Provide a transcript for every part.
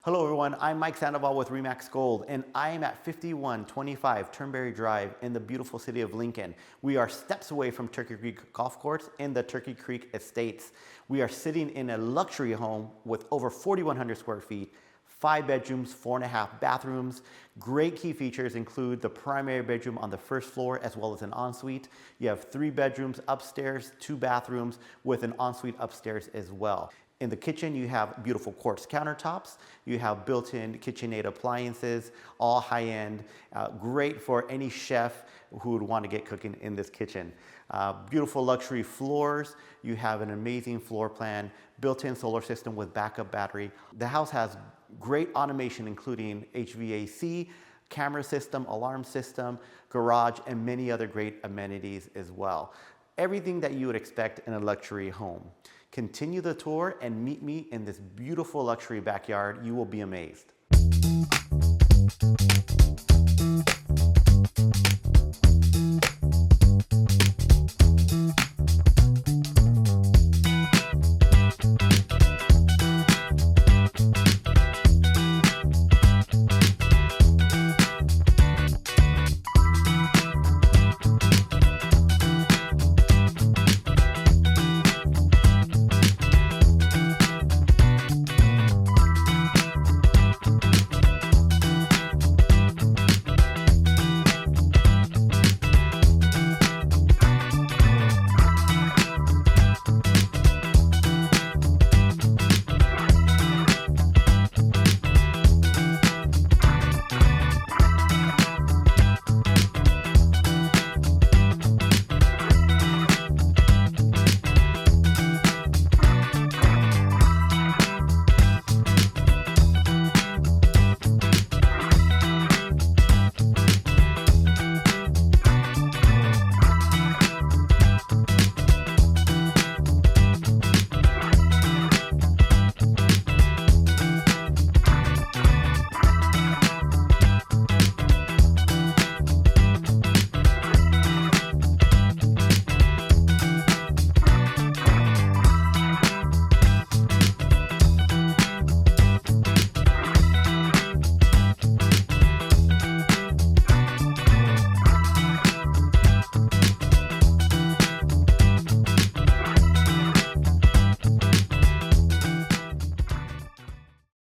Hello everyone, I'm Mike Sandoval with Remax Gold and I am at 5125 Turnberry Drive in the beautiful city of Lincoln. We are steps away from Turkey Creek Golf Course in the Turkey Creek Estates. We are sitting in a luxury home with over 4,100 square feet, 5 bedrooms, 4.5 bathrooms. Great key features include the primary bedroom on the first floor as well as an ensuite. You have 3 bedrooms upstairs, 2 bathrooms with an ensuite upstairs as well. In the kitchen, you have beautiful quartz countertops. You have built-in KitchenAid appliances, all high-end, great for any chef who would want to get cooking in this kitchen. Beautiful luxury floors. You have an amazing floor plan, built-in solar system with backup battery. The house has great automation, including HVAC, camera system, alarm system, garage, and many other great amenities as well. Everything that you would expect in a luxury home. Continue the tour and meet me in this beautiful luxury backyard. You will be amazed.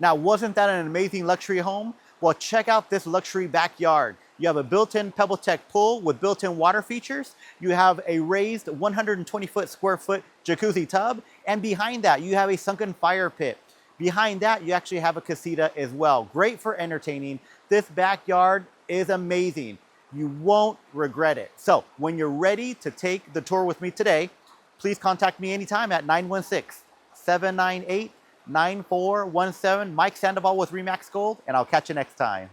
Now, wasn't that an amazing luxury home? Well, check out this luxury backyard. You have a built-in PebbleTech pool with built-in water features. You have a raised 120 square foot jacuzzi tub. And behind that, you have a sunken fire pit. Behind that, you actually have a casita as well. Great for entertaining. This backyard is amazing. You won't regret it. So when you're ready to take the tour with me today, please contact me anytime at 916-798-9417. Mike Sandoval with Remax Gold, and I'll catch you next time.